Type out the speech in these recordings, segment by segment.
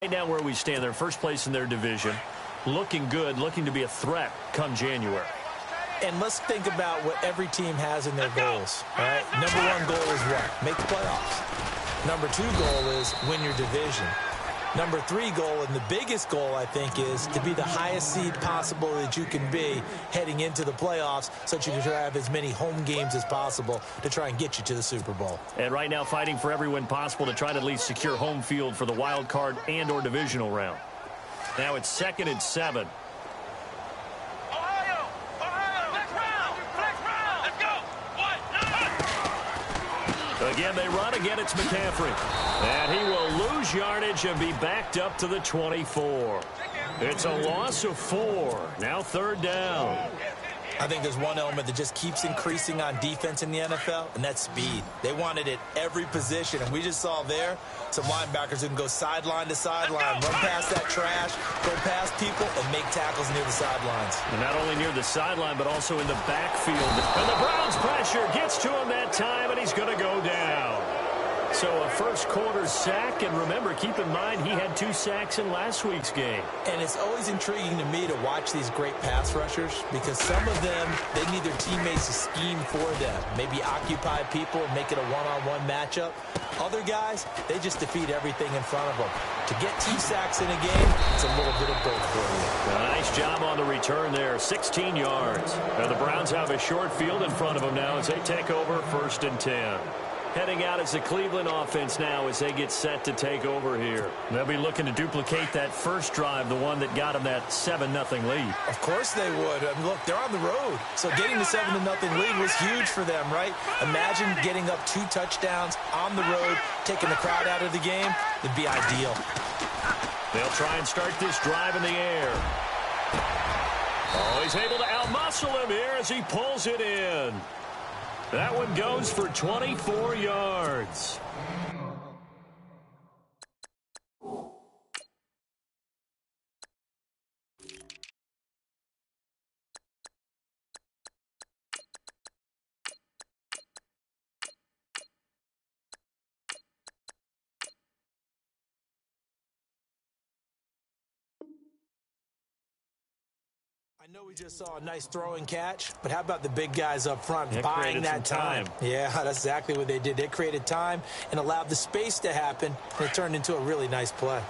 Right now where we stand, they're first place in their division. Looking good, looking to be a threat come January. And let's think about what every team has in their goals. All right? Number one goal is what? Make the playoffs. Number two goal is win your division. Number three goal, and the biggest goal, I think, is to be the highest seed possible that you can be heading into the playoffs so that you can have as many home games as possible to try and get you to the Super Bowl. And right now fighting for every win possible to try to at least secure home field for the wild card and or divisional round. Now it's 2nd and 7. Again, they run. Again, it's McCaffrey. And he will lose yardage and be backed up to the 24. It's a loss of 4. Now 3rd down. I think there's one element that just keeps increasing on defense in the NFL, and that's speed. They want it at every position, and we just saw there some linebackers who can go sideline to sideline, run past that trash, go past people, and make tackles near the sidelines. And not only near the sideline, but also in the backfield. And the Browns' pressure gets to him that time, and he's going to go down. So a first-quarter sack, and remember, keep in mind he had 2 sacks in last week's game. And it's always intriguing to me to watch these great pass rushers because some of them, they need their teammates to scheme for them, maybe occupy people and make it a one-on-one matchup. Other guys, they just defeat everything in front of them. To get 2 sacks in a game, it's a little bit of both for you. A nice job on the return there, 16 yards. Now the Browns have a short field in front of them now as they take over 1st and 10. Heading out is the Cleveland offense now as they get set to take over here. They'll be looking to duplicate that first drive, the one that got them that 7-0 lead. Of course they would. I mean, look, they're on the road. So getting the 7-0 lead was huge for them, right? Imagine getting up 2 touchdowns on the road, taking the crowd out of the game. It'd be ideal. They'll try and start this drive in the air. Oh, he's able to outmuscle him here as he pulls it in. That one goes for 24 yards. I know we just saw a nice throwing catch, but how about the big guys up front buying that time? Yeah, that's exactly what they did. They created time and allowed the space to happen, and it turned into a really nice play.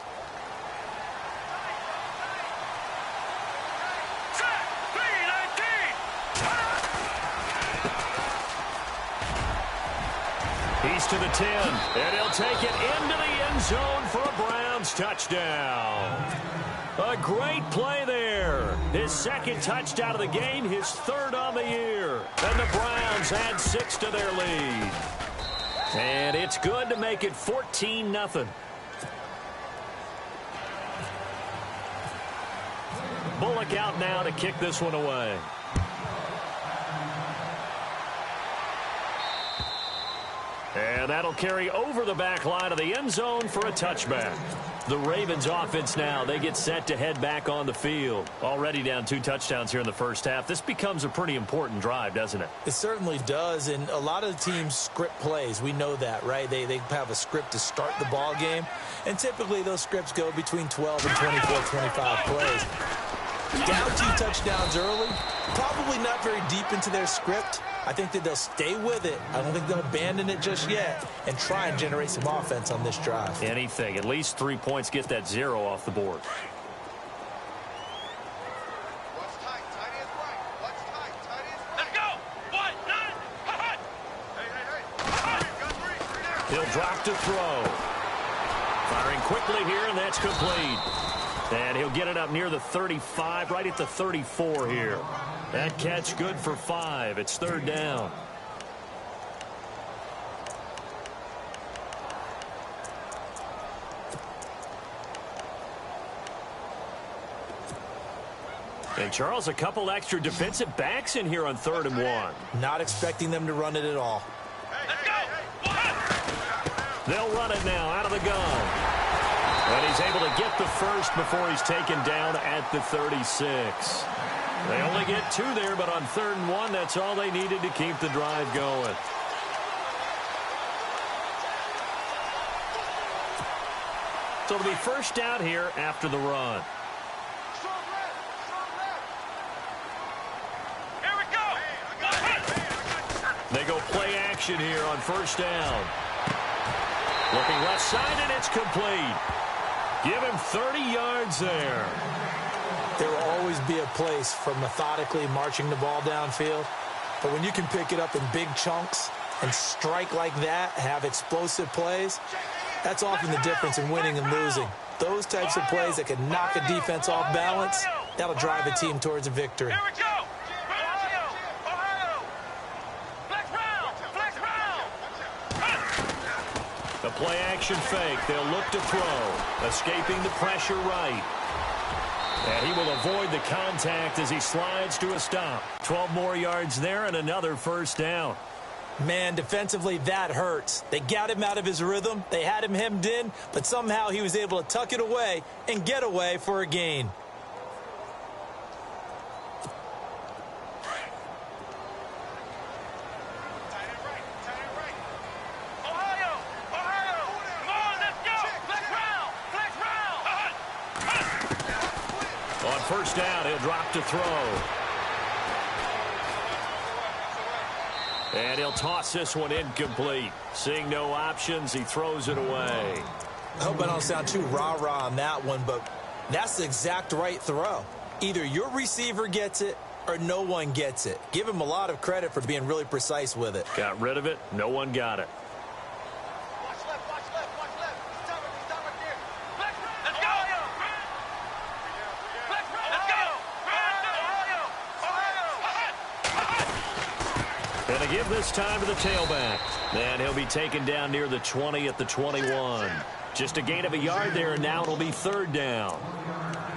He's to the 10, and he'll take it into the end zone for a Browns touchdown. A great play there. His 2nd touchdown of the game, his 3rd on the year. And the Browns add 6 to their lead. And it's good to make it 14-0. Bullock out now to kick this one away. And that'll carry over the back line of the end zone for a touchback. The Ravens offense now, they get set to head back on the field. Already down 2 touchdowns here in the first half. This becomes a pretty important drive, doesn't it? It certainly does, and a lot of the teams script plays. We know that, right? They have a script to start the ball game, and typically those scripts go between 12 and 24, 25 plays. Down 2 touchdowns early, probably not very deep into their script. I think that they'll stay with it. I don't think they'll abandon it just yet and try and generate some offense on this drive. Anything. At least 3 points. Get that 0 off the board. He'll drop to throw. Firing quickly here, and that's complete. And he'll get it up near the 35, right at the 34 here. That catch good for 5. It's 3rd down. And Charles, a couple extra defensive backs in here on 3rd and 1. Not expecting them to run it at all. They'll run it now out of the gun. And he's able to get the first before he's taken down at the 36. They only get 2 there, but on 3rd and 1, that's all they needed to keep the drive going. So it'll be first down here after the run. Here we go. They go play action here on first down. Looking left side, and it's complete. Give him 30 yards there. There will always be a place for methodically marching the ball downfield. But when you can pick it up in big chunks and strike like that, have explosive plays, that's often the difference in winning and losing. Those types of plays that can knock a defense off balance, that'll drive a team towards a victory. Here we go. Ohio. Flex round. Flex round. The play action fake. They'll look to throw. Escaping the pressure right. And he will avoid the contact as he slides to a stop. 12 more yards there and another first down. Man, defensively, that hurts. They got him out of his rhythm. They had him hemmed in, but somehow he was able to tuck it away and get away for a gain. Ohio. Come on, let's go. Flex round. On first down, he'll drop to throw. And he'll toss this one incomplete. Seeing no options, he throws it away. I hope I don't sound too rah-rah on that one, but that's the exact right throw. Either your receiver gets it or no one gets it. Give him a lot of credit for being really precise with it. Got rid of it. No one got it. Watch left. Stop right there. Flex round. Let's go. Flex round. Let's go. And they give this time to the tailback. And he'll be taken down near the 20 at the 21. Just a gain of a yard there, and now it'll be third down.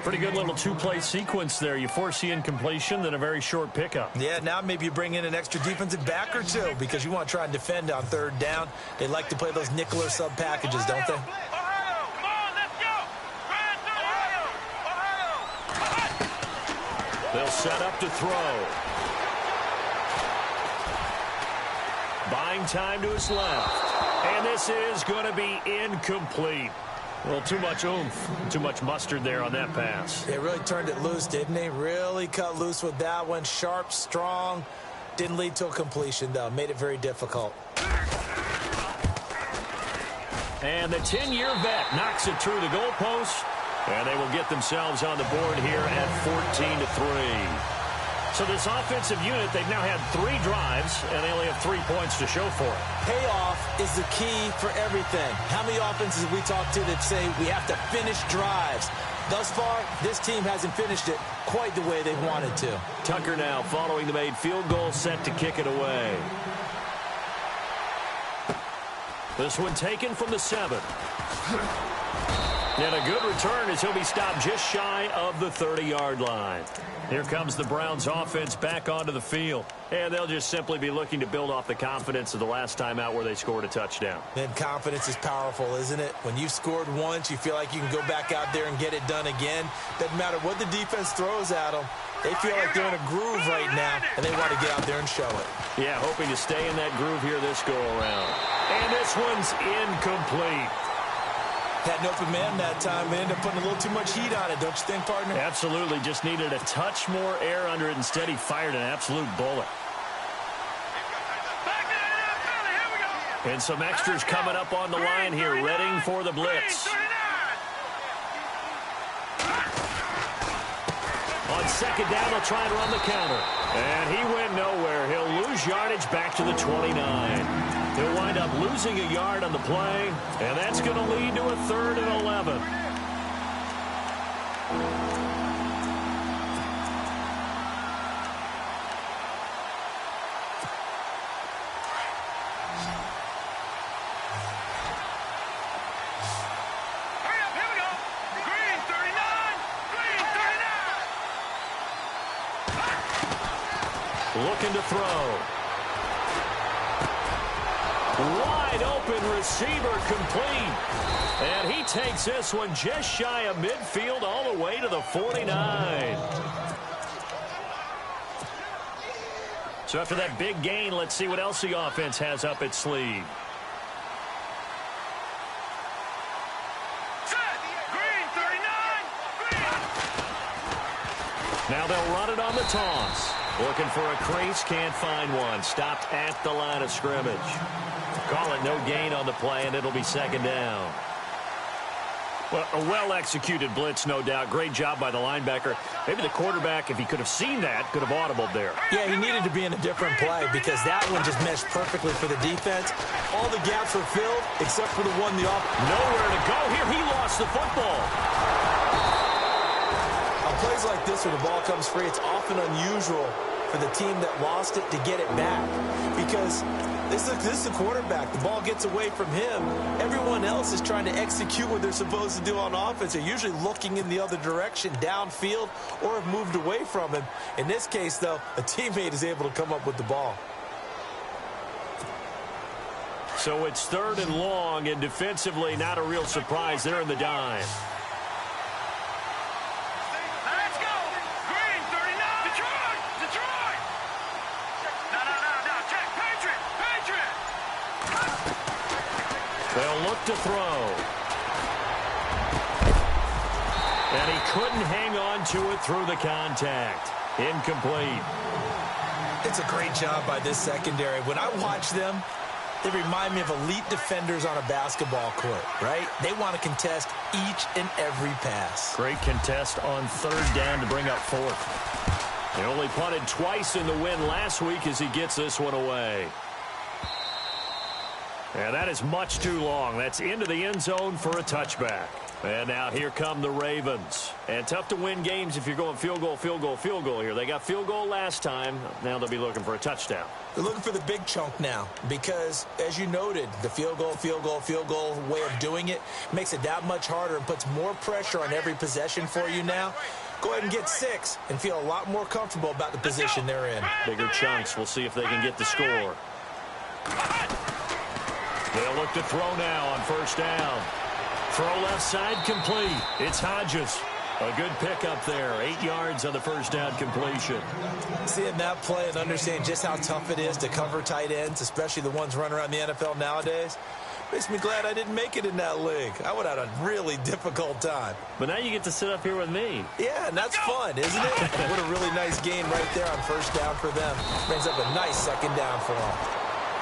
Pretty good little two-play sequence there. You force the incompletion, then a very short pickup. Yeah, now maybe you bring in an extra defensive back or two because you want to try and defend on third down. They like to play those nickel or sub packages, don't they? Ohio, come on, let's go. Ohio. They'll set up to throw. Buying time to his left. And this is going to be incomplete. Well, too much oomph, too much mustard there on that pass. They really turned it loose, didn't they? Really cut loose with that one. Sharp, strong. Didn't lead to a completion, though. Made it very difficult. And the 10-year vet knocks it through the goalpost. And they will get themselves on the board here at 14-3. So this offensive unit, they've now had 3 drives, and they only have 3 points to show for it. Payoff is the key for everything. How many offenses have we talked to that say we have to finish drives? Thus far, this team hasn't finished it quite the way they wanted to. Tucker now following the made field goal, set to kick it away. This one taken from the 7. And a good return as he'll be stopped just shy of the 30-yard line. Here comes the Browns offense back onto the field. And they'll just simply be looking to build off the confidence of the last time out where they scored a touchdown. And confidence is powerful, isn't it? When you've scored once, you feel like you can go back out there and get it done again. Doesn't matter what the defense throws at them. They feel like they're in a groove right now, and they want to get out there and show it. Yeah, hoping to stay in that groove here this go-around. And this one's incomplete. Had an open man that time. They ended up putting a little too much heat on it, don't you think, partner? Absolutely. Just needed a touch more air under it. Instead, he fired an absolute bullet. And some extras coming up on the line here, readying for the blitz. On second down, they'll try and run the counter. And he went nowhere. He'll lose yardage back to the 29. He'll wind up losing a yard on the play, and that's going to lead to a 3rd and 11. Hurry up, here we go. Green 39. Looking to throw. Wide open receiver complete. And he takes this one just shy of midfield all the way to the 49. So after that big gain, let's see what else the offense has up its sleeve. Set. Now they'll run it on the toss. Looking for a crease, can't find one. Stopped at the line of scrimmage. Call it no gain on the play, and it'll be second down. Well, a well-executed blitz, no doubt. Great job by the linebacker. Maybe the quarterback, if he could have seen that, could have audibled there. Yeah, he needed to be in a different play because that one just meshed perfectly for the defense. All the gaps were filled except for the one the off. Nowhere to go here. He lost the football. On plays like this where the ball comes free, it's often unusual for the team that lost it to get it back because this is the quarterback. The ball gets away from him. Everyone else is trying to execute what they're supposed to do on offense. They're usually looking in the other direction, downfield, or have moved away from him. In this case, though, a teammate is able to come up with the ball. So it's 3rd and long, and defensively, not a real surprise. They're in the dime. Let's go! Green, 39! Detroit! No, check! Patriot! They'll look to throw. And he couldn't hang on to it through the contact. Incomplete. It's a great job by this secondary. When I watch them, they remind me of elite defenders on a basketball court, right? They want to contest each and every pass. Great contest on 3rd down to bring up 4th. He only punted twice in the win last week as he gets this one away. And that is much too long. That's into the end zone for a touchback. And now here come the Ravens. And tough to win games if you're going field goal here. They got field goal last time. Now they'll be looking for a touchdown. They're looking for the big chunk now because, as you noted, the field goal way of doing it makes it that much harder and puts more pressure on every possession for you now. Go ahead and get 6 and feel a lot more comfortable about the position they're in. Bigger chunks. We'll see if they can get the score. They'll look to throw now on 1st down. Throw left side complete. It's Hodges. A good pickup there. 8 yards on the 1st down completion. Seeing that play and understanding just how tough it is to cover tight ends, especially the ones running around the NFL nowadays, makes me glad I didn't make it in that league. I would have had a really difficult time. But now you get to sit up here with me. Yeah, and that's fun, isn't it? What a really nice game right there on 1st down for them. Brings up a nice 2nd down for them.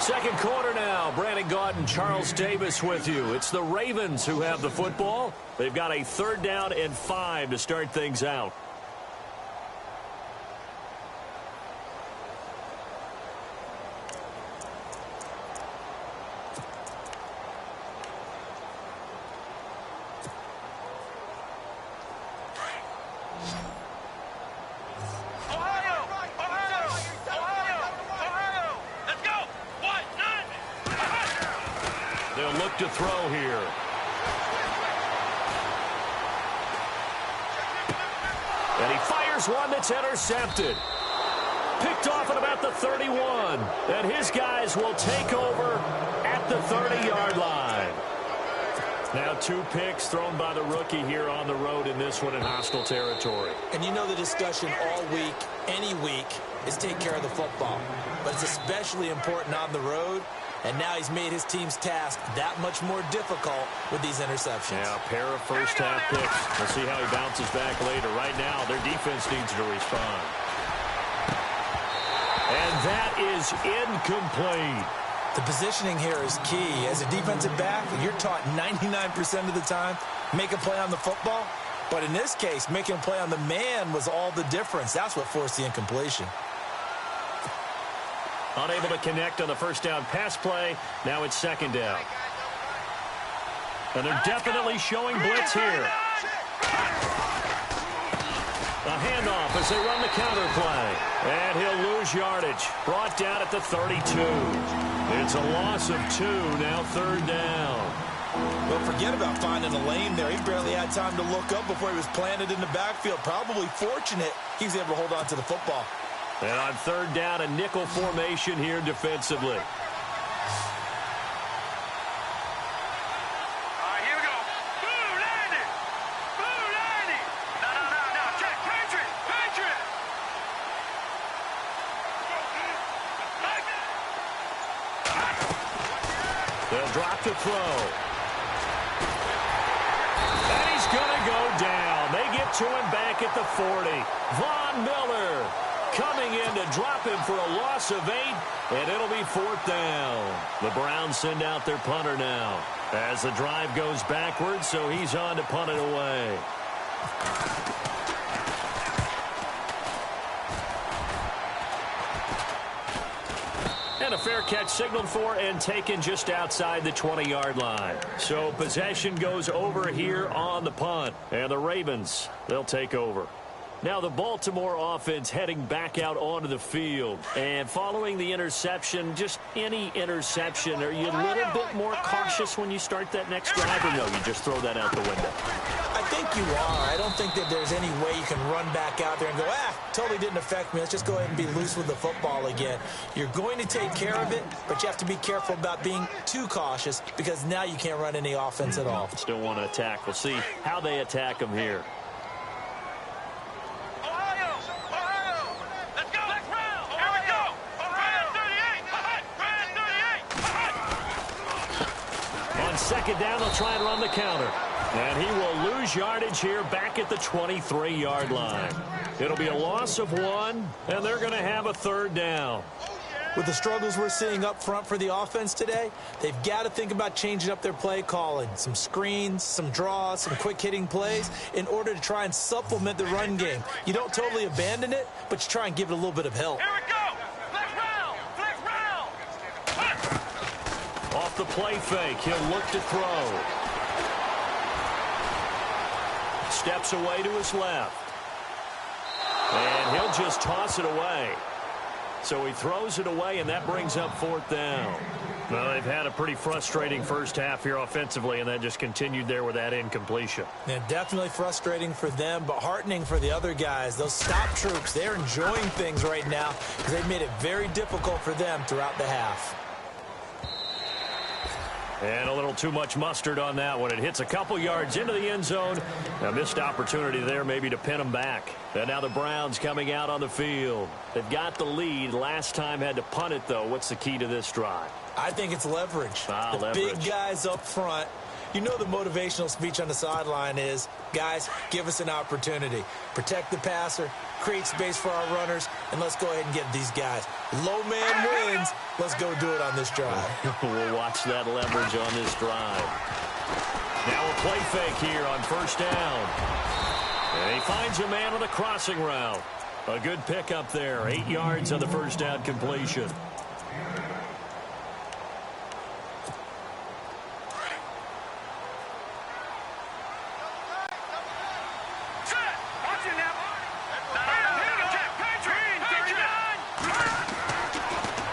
Second quarter now. Brandon Gaudin, Charles Davis with you. It's the Ravens who have the football. They've got a 3rd down and 5 to start things out. They'll look to throw here. And he fires one that's intercepted. Picked off at about the 31. And his guys will take over at the 30-yard line. Now 2 picks thrown by the rookie here on the road in this one in hostile territory. And you know the discussion all week, any week, is take care of the football. But it's especially important on the road. And now he's made his team's task that much more difficult with these interceptions. Yeah, a pair of first-half picks. We'll see how he bounces back later. Right now, their defense needs to respond. And that is incomplete. The positioning here is key. As a defensive back, you're taught 99% of the time, make a play on the football. But in this case, making a play on the man was all the difference. That's what forced the incompletion. Unable to connect on the 1st down pass play. Now it's 2nd down. And they're definitely showing blitz here. A handoff as they run the counter play. And he'll lose yardage. Brought down at the 32. It's a loss of 2. Now 3rd down. Well, forget about finding a lane there. He barely had time to look up before he was planted in the backfield. Probably fortunate he was able to hold on to the football. And on 3rd down, a nickel formation here defensively. All right, here we go. Boo, landed. No. Check, Patriot. They'll drop the throw. And he's going to go down. They get to him back at the 40. Von Miller coming in to drop him for a loss of 8, and it'll be 4th down. The Browns send out their punter now as the drive goes backwards, so he's on to punt it away. And a fair catch signaled for and taken just outside the 20-yard line. So possession goes over here on the punt. And the Ravens, they'll take over. Now the Baltimore offense heading back out onto the field. And following the interception, just any interception, are you a little bit more cautious when you start that next drive, or no, you just throw that out the window? I think you are. I don't think that there's any way you can run back out there and go, totally didn't affect me. Let's just go ahead and be loose with the football again. You're going to take care of it, but you have to be careful about being too cautious because now you can't run any offense at all. Still want to attack. We'll see how they attack them here. Second down, they'll try and run the counter. And he will lose yardage here back at the 23-yard line. It'll be a loss of 1, and they're going to have a 3rd down. With the struggles we're seeing up front for the offense today, they've got to think about changing up their play calling. Some screens, some draws, some quick-hitting plays in order to try and supplement the run game. You don't totally abandon it, but you try and give it a little bit of help. Here we go! Off the play fake, he'll look to throw. Steps away to his left. And he'll just toss it away. So he throws it away, and that brings up 4th down. Well, they've had a pretty frustrating first half here offensively, and that just continued there with that incompletion. Yeah, definitely frustrating for them, but heartening for the other guys. Those stop troops, they're enjoying things right now because they've made it very difficult for them throughout the half. And a little too much mustard on that one. It hits a couple yards into the end zone. A missed opportunity there maybe to pin them back. And now the Browns coming out on the field. They've got the lead. Last time had to punt it, though. What's the key to this drive? I think it's leverage. Leverage. Big guys up front. You know the motivational speech on the sideline is, guys, give us an opportunity. Protect the passer, create space for our runners, and let's go ahead and get these guys. Low man wins. Let's go do it on this drive. We'll watch that leverage on this drive. Now a play fake here on 1st down. And he finds a man on the crossing route. A good pickup there. 8 yards on the 1st down completion.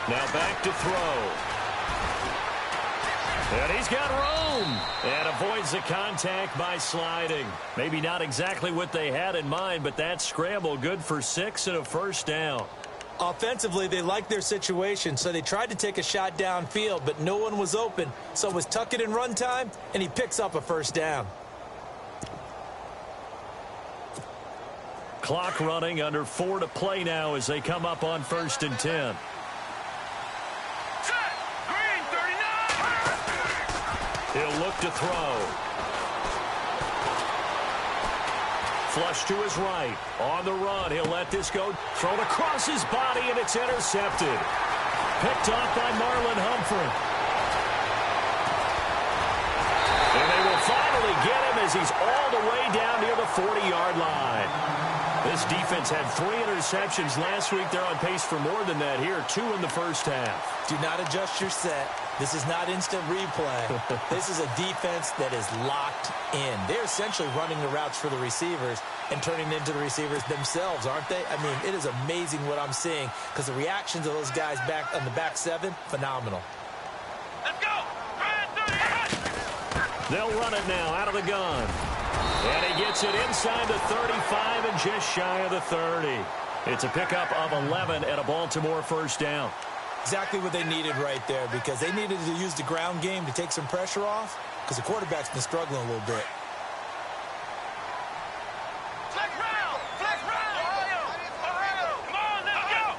Now back to throw. And he's got room. And avoids the contact by sliding. Maybe not exactly what they had in mind, but that scramble good for 6 and a 1st down. Offensively, they liked their situation, so they tried to take a shot downfield, but no one was open. So it was tuck it in run time, and he picks up a 1st down. Clock running, under 4 to play now as they come up on 1st and 10. He'll look to throw. Flush to his right. On the run, he'll let this go. Thrown across his body, and it's intercepted. Picked off by Marlon Humphrey. And they will finally get him as he's all the way down near the 40-yard line. This defense had 3 interceptions last week. They're on pace for more than that here. 2 in the first half. Do not adjust your set. This is not instant replay. This is a defense that is locked in. They're essentially running the routes for the receivers and turning into the receivers themselves, aren't they? I mean, it is amazing what I'm seeing because the reactions of those guys back on the back 7, phenomenal. Let's go! They'll run it now out of the gun. And he gets it inside the 35 and just shy of the 30. It's a pickup of 11 and a Baltimore 1st down. Exactly what they needed right there because they needed to use the ground game to take some pressure off because the quarterback's been struggling a little bit. Flex round! Flex round! Ohio! Come on, let's go!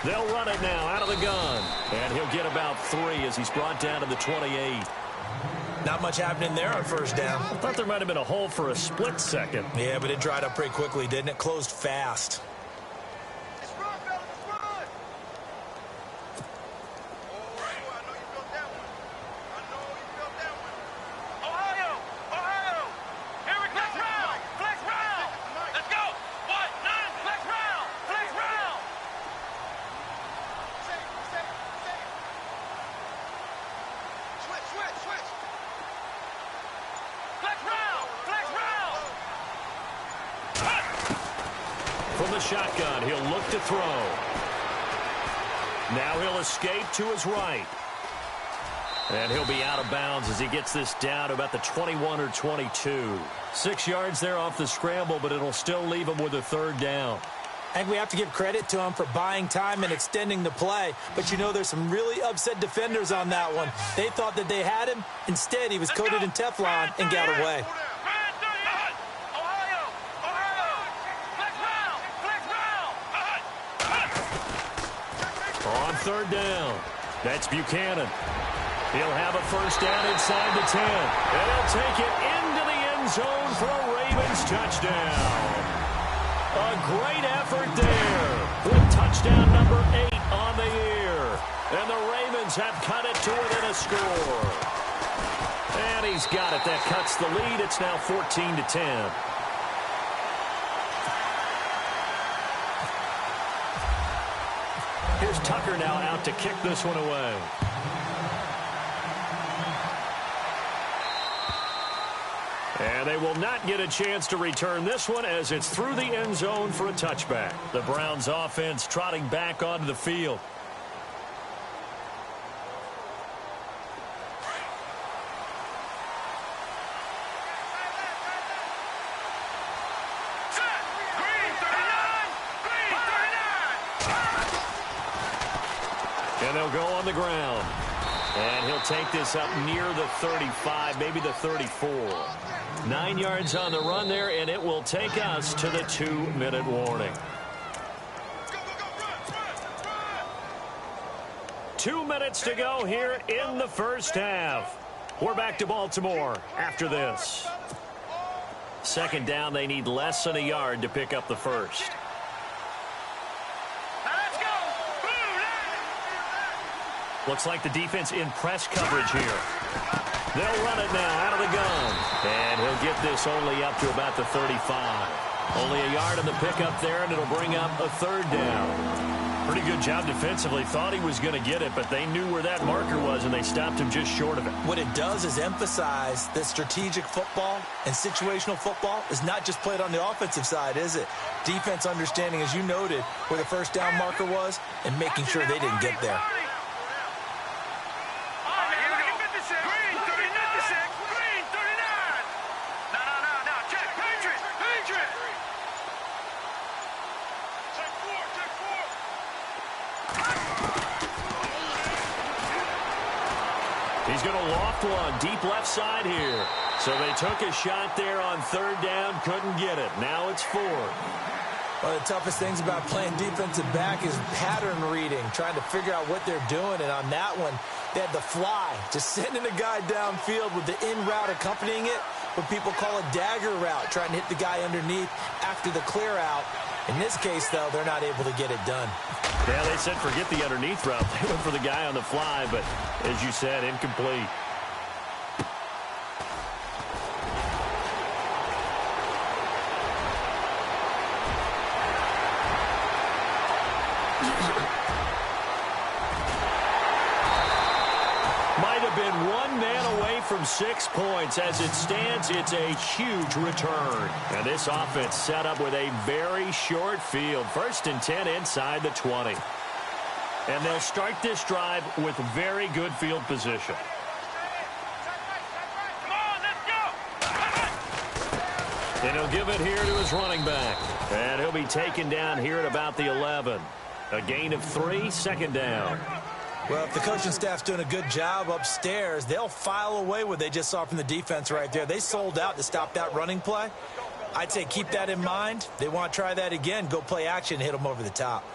They'll run it now out of the gun. And he'll get about 3 as he's brought down to the 28. Not much happening there on first down. I thought there might have been a hole for a split second. Yeah, but it dried up pretty quickly, didn't it? Closed fast. Let's run, fellas, let's run. Oh, I know you felt that one. I know you felt that one. Ohio! Ohio! Here we go! Flex round! Let's go! What? Nine! Flex round! Flex round! Safe. Switch. Flex round! Flex round! From the shotgun, he'll look to throw. Now he'll escape to his right. And he'll be out of bounds as he gets this down to about the 21 or 22. 6 yards there off the scramble, but it'll still leave him with a third down. I think we have to give credit to him for buying time and extending the play. But, you know, there's some really upset defenders on that one. They thought that they had him. Instead, he was coated in Teflon and got away. On third down, that's Buchanan. He'll have a first down inside the 10. And he'll take it into the end zone for a Ravens touchdown. A great effort there with touchdown number 8 on the year. And the Ravens have cut it to within a score. And he's got it. That cuts the lead. It's now 14-10. Here's Tucker now out to kick this one away. And they will not get a chance to return this one as it's through the end zone for a touchback. The Browns offense trotting back onto the field. And they'll go on the ground. And he'll take this up near the 35, maybe the 34. 9 yards on the run there, and it will take us to the 2-minute warning. 2 minutes to go here in the first half. We're back to Baltimore after this. Second down, they need less than a yard to pick up the first. Looks like the defense in press coverage here. They'll run it now out of the gun. And he'll get this only up to about the 35. Only a yard on the pickup there, and it'll bring up a third down. Pretty good job defensively. Thought he was going to get it, but they knew where that marker was, and they stopped him just short of it. What it does is emphasize that strategic football and situational football is not just played on the offensive side, is it? Defense understanding, as you noted, where the first down marker was and making sure they didn't get there. He's going to loft one deep left side here. So they took a shot there on third down, couldn't get it. Now it's fourth. One of the toughest things about playing defensive back is pattern reading, trying to figure out what they're doing. And on that one, they had the fly, just sending a guy downfield with the in route accompanying it, what people call a dagger route, trying to hit the guy underneath after the clear out. In this case, though, they're not able to get it done. Yeah, they said forget the underneath route. They went for the guy on the fly, but as you said, incomplete. Might have been one man away from 6 points. As it stands, it's a huge return. And this offense set up with a very short field. 1st and 10 inside the 20. And they'll start this drive with very good field position. And he'll give it here to his running back. And he'll be taken down here at about the 11. A gain of 3, second down. Well, if the coaching staff's doing a good job upstairs, they'll file away what they just saw from the defense right there. They sold out to stop that running play. I'd say keep that in mind. They want to try that again, go play action, hit them over the top.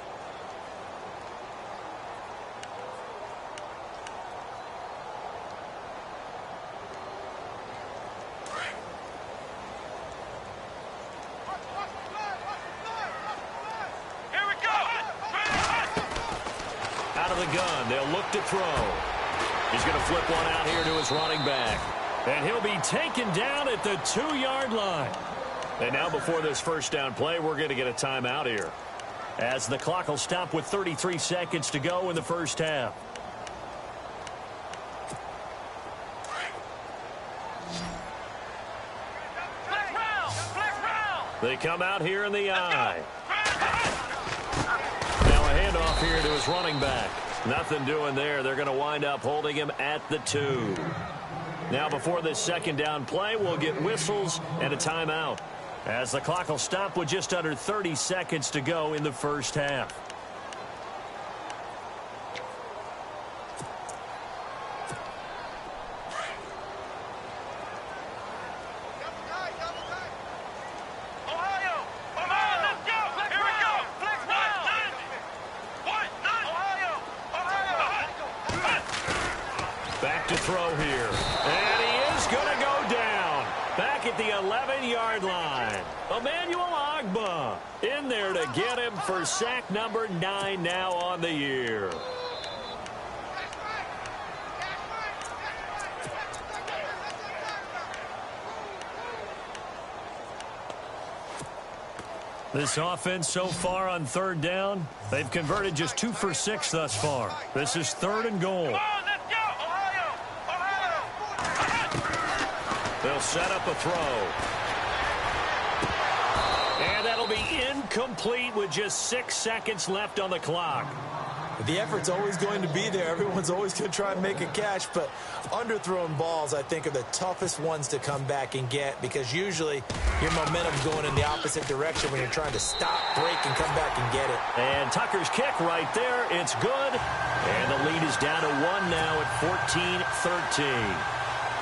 of the gun. They'll look to throw. He's going to flip one out here to his running back. And he'll be taken down at the 2-yard line. And now before this first down play, we're going to get a timeout here, as the clock will stop with 33 seconds to go in the first half. They come out here in the eye. Now a handoff here to his running back. Nothing doing there. They're going to wind up holding him at the 2. Now before this second down play, we'll get whistles and a timeout, as the clock will stop with just under 30 seconds to go in the first half. Back to throw here. And he is going to go down. Back at the 11-yard line. Emmanuel Ogbah in there to get him for sack number 9 now on the year. This offense so far on third down, they've converted just 2 for 6 thus far. This is 3rd and goal. They'll set up a throw. And that'll be incomplete with just 6 seconds left on the clock. The effort's always going to be there. Everyone's always going to try and make a catch, but underthrown balls, I think, are the toughest ones to come back and get, because usually your momentum's going in the opposite direction when you're trying to stop, break, and come back and get it. And Tucker's kick right there. It's good. And the lead is down to 1 now at 14-13.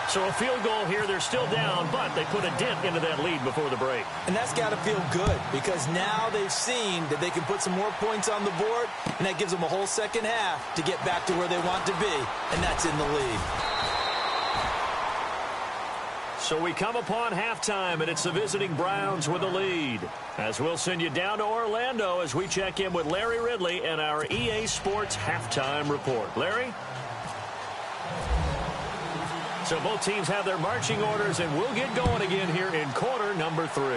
So a field goal here. They're still down, but they put a dent into that lead before the break. And that's got to feel good, because now they've seen that they can put some more points on the board, and that gives them a whole second half to get back to where they want to be, and that's in the lead. So we come upon halftime, and it's the visiting Browns with the lead. As we'll send you down to Orlando as we check in with Larry Ridley and our EA Sports Halftime Report. Larry? So both teams have their marching orders, and we'll get going again here in quarter number 3.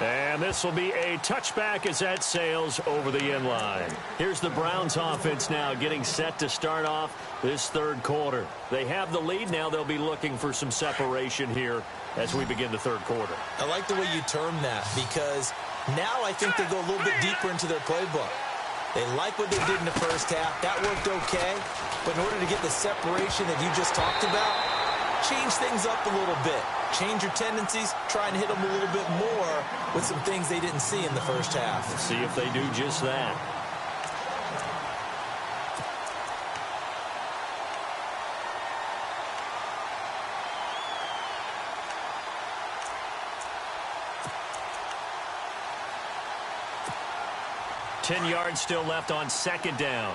And this will be a touchback as that sails over the end line. Here's the Browns offense now getting set to start off this third quarter. They have the lead now. They'll be looking for some separation here as we begin the third quarter. I like the way you term that, because now I think they go a little bit deeper into their playbook. They like what they did in the first half. That worked okay. But in order to get the separation that you just talked about, change things up a little bit. Change your tendencies. Try and hit them a little bit more with some things they didn't see in the first half. Let's see if they do just that. Ten yards still left on second down.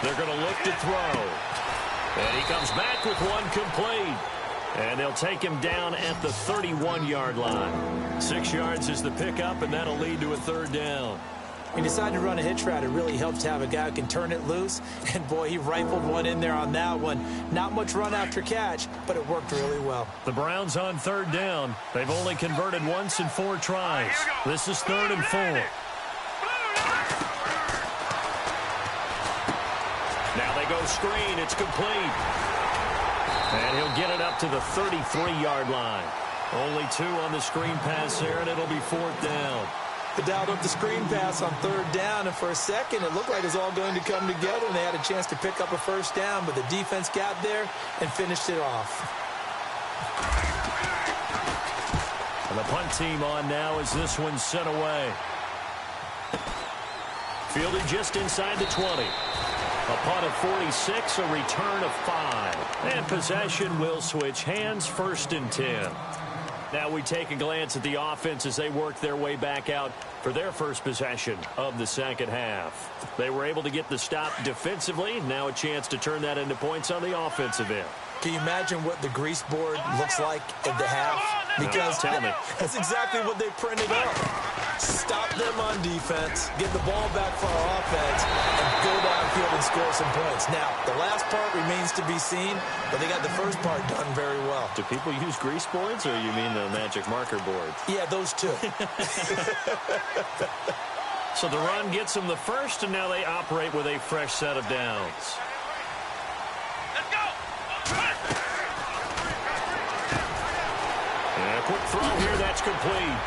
They're going to look to throw. And he comes back with one complete. And they'll take him down at the 31-yard line. 6 yards is the pickup, and that'll lead to a third down. He decided to run a hitch route. It really helps to have a guy who can turn it loose. And, boy, he rifled one in there on that one. Not much run after catch, but it worked really well. The Browns on third down. They've only converted once in 4 tries. This is 3rd and 4. Now they go screen. It's complete. And he'll get it up to the 33-yard line. Only 2 on the screen pass there, and it'll be 4th down. They dialed up the screen pass on third down, and for a second it looked like it was all going to come together, and they had a chance to pick up a first down, but the defense got there and finished it off. And the punt team on now as this one's sent away. Fielded just inside the 20. A punt of 46, a return of 5. And possession will switch hands, 1st and 10. Now we take a glance at the offense as they work their way back out for their first possession of the second half. They were able to get the stop defensively. Now a chance to turn that into points on the offensive end. Can you imagine what the grease board looks like at the half? Because that's exactly what they printed up. Stop them on defense, get the ball back for our offense, and go downfield and score some points. Now, the last part remains to be seen, but they got the first part done very well. Do people use grease boards, or you mean the magic marker boards? Yeah, those two. So the run gets them the first, and now they operate with a fresh set of downs. Let's go. And a quick throw here, that's complete.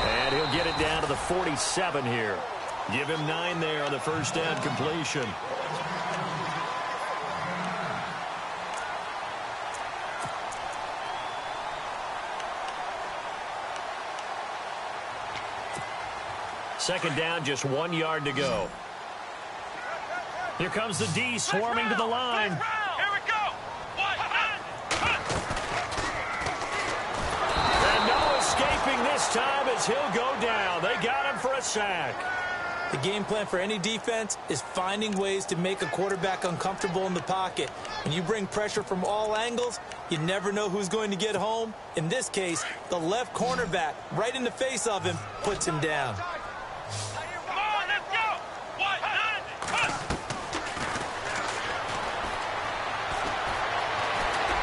And he'll get it down to the 47 here. Give him 9 there on the first down completion. Second down, just 1 yard to go. Here comes the D swarming to the line. Here we go. And no escaping this time as he'll go down. They got him for a sack. The game plan for any defense is finding ways to make a quarterback uncomfortable in the pocket. When you bring pressure from all angles, you never know who's going to get home. In this case, the left cornerback, right in the face of him, puts him down. Come on, let's go.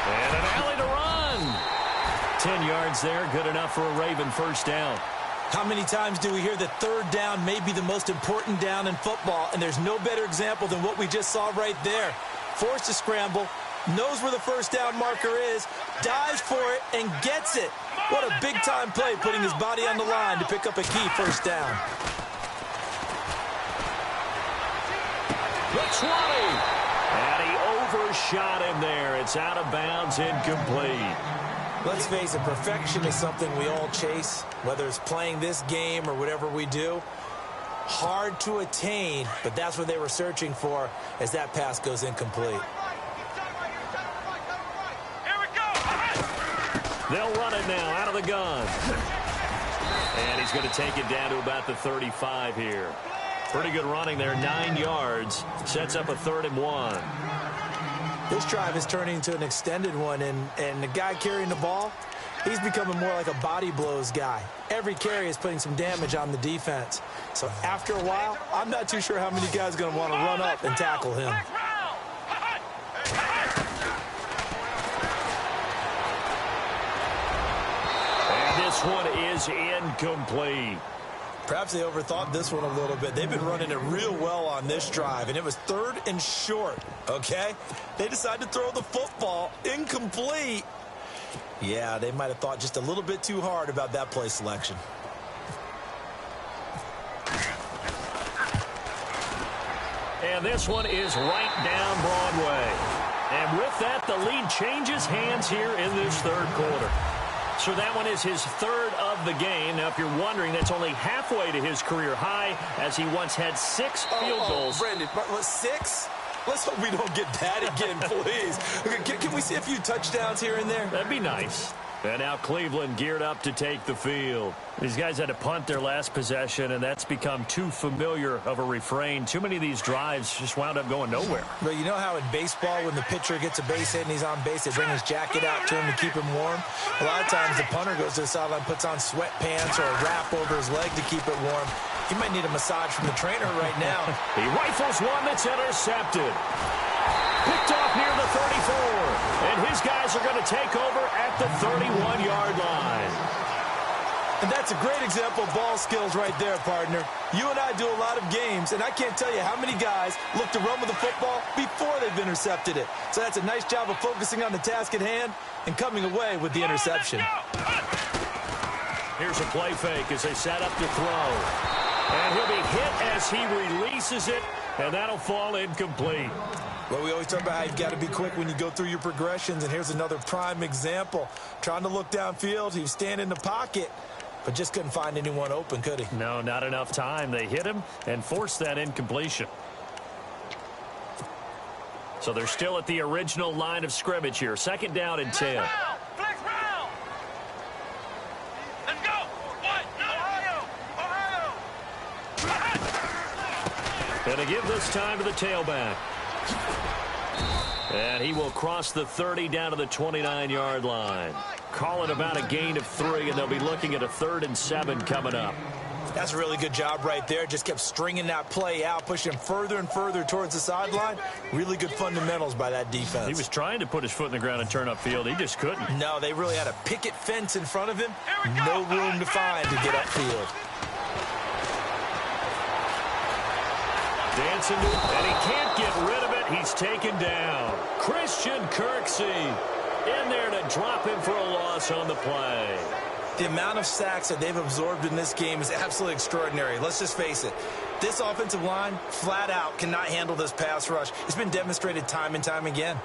And an alley to run. 10 yards there, good enough for a Raven first down. How many times do we hear that third down may be the most important down in football, and there's no better example than what we just saw right there. Forced to scramble, knows where the first down marker is, dives for it, and gets it. What a big-time play, putting his body on the line to pick up a key first down. The 20. And he overshot him there. It's out of bounds, incomplete. Let's face it, perfection is something we all chase, whether it's playing this game or whatever we do. Hard to attain, but that's what they were searching for as that pass goes incomplete. Here we go. They'll run it now out of the gun. And he's going to take it down to about the 35 here. Pretty good running there, 9 yards. Sets up a 3rd and 1. This drive is turning into an extended one, and the guy carrying the ball, he's becoming more like a body blows guy. Every carry is putting some damage on the defense. So after a while, I'm not too sure how many guys are going to want to run up and tackle him. And this one is incomplete. Perhaps they overthought this one a little bit. They've been running it real well on this drive, and it was 3rd and short, okay? They decided to throw the football incomplete. Yeah, they might have thought just a little bit too hard about that play selection. And this one is right down Broadway. And with that, the lead changes hands here in this 3rd quarter. So that one is his 3rd of the game. Now, if you're wondering, that's only halfway to his career high, as he once had 6 field goals. Brandon, 6? Let's hope we don't get that again, please. Can we see a few touchdowns here and there? That'd be nice. And now Cleveland geared up to take the field. These guys had to punt their last possession, and that's become too familiar of a refrain. Too many of these drives just wound up going nowhere. But you know how in baseball, when the pitcher gets a base hit and he's on base, they bring his jacket out to him to keep him warm? A lot of times the punter goes to the sideline, puts on sweatpants or a wrap over his leg to keep it warm. He might need a massage from the trainer right now. He rifles one that's intercepted. Picked off near the 34. And his guys are going to take over at the 31-yard line. And that's a great example of ball skills right there, partner. You and I do a lot of games, and I can't tell you how many guys look to run with the football before they've intercepted it. So that's a nice job of focusing on the task at hand and coming away with the interception. Here's a play fake as they set up to throw. And he'll be hit as he releases it, and that'll fall incomplete. Well, we always talk about how you've got to be quick when you go through your progressions, and here's another prime example. Trying to look downfield, he was standing in the pocket, but just couldn't find anyone open, could he? No, not enough time. They hit him and forced that incompletion. So they're still at the original line of scrimmage here. 2nd down and 10. Flex round. Let's go. Ohio. And to give this time to the tailback. And he will cross the 30 down to the 29-yard line. Call it about a gain of 3, and they'll be looking at a 3rd and 7 coming up. That's a really good job right there. Just kept stringing that play out, pushing him further and further towards the sideline. Really good fundamentals by that defense. He was trying to put his foot in the ground and turn upfield. He just couldn't. No, they really had a picket fence in front of him. No room to find to get upfield. Dancing, and he can't get rid of it. He's taken down. Christian Kirksey in there to drop him for a loss on the play. The amount of sacks that they've absorbed in this game is absolutely extraordinary. Let's just face it. This offensive line, flat out, cannot handle this pass rush. It's been demonstrated time and time again.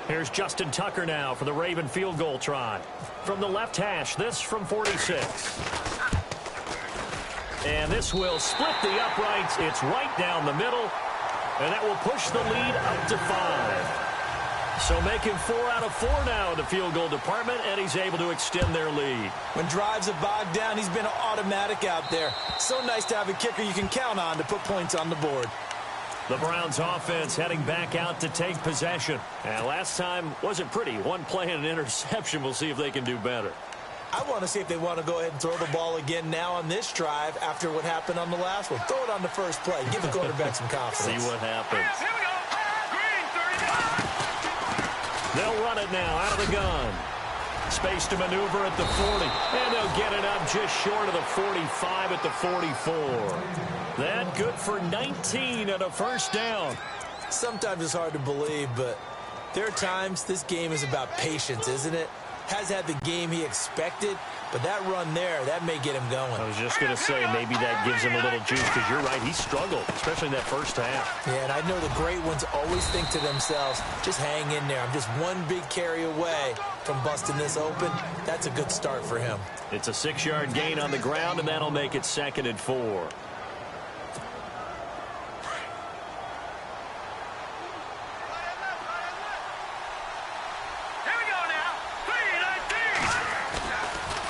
Here's Justin Tucker now for the Raven field goal try. From the left hash, this from 46. And this will split the uprights. It's right down the middle. And that will push the lead up to 5. So making 4 out of 4 now in the field goal department, and he's able to extend their lead. When drives have bogged down, he's been automatic out there. So nice to have a kicker you can count on to put points on the board. The Browns offense heading back out to take possession. And last time wasn't pretty. One play and an interception. We'll see if they can do better. I want to see if they want to go ahead and throw the ball again now on this drive after what happened on the last one. Throw it on the first play. Give the quarterback some confidence. See what happens. Here we go. Green 39. They'll run it now out of the gun. Space to maneuver at the 40. And they'll get it up just short of the 45 at the 44. That good for 19 and a first down. Sometimes it's hard to believe, but there are times this game is about patience, isn't it? Has had the game he expected, but that run there, that may get him going. I was just going to say, maybe that gives him a little juice, because you're right, he struggled, especially in that first half. Yeah, and I know the great ones always think to themselves, just hang in there. I'm just one big carry away from busting this open. That's a good start for him. It's a 6-yard gain on the ground, and that'll make it 2nd and 4.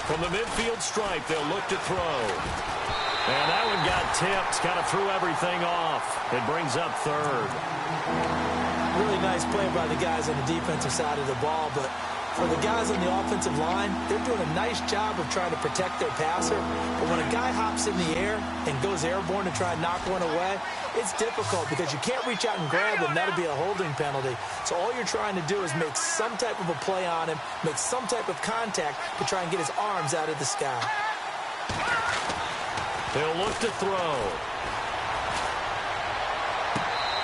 From the midfield stripe, they'll look to throw. And that one got tipped, kind of threw everything off. It brings up 3rd. Really nice play by the guys on the defensive side of the ball, but for the guys on the offensive line, they're doing a nice job of trying to protect their passer. But when a guy hops in the air and goes airborne to try and knock one away, it's difficult because you can't reach out and grab him. That'll be a holding penalty. So all you're trying to do is make some type of a play on him, make some type of contact to try and get his arms out of the sky. They'll look to throw.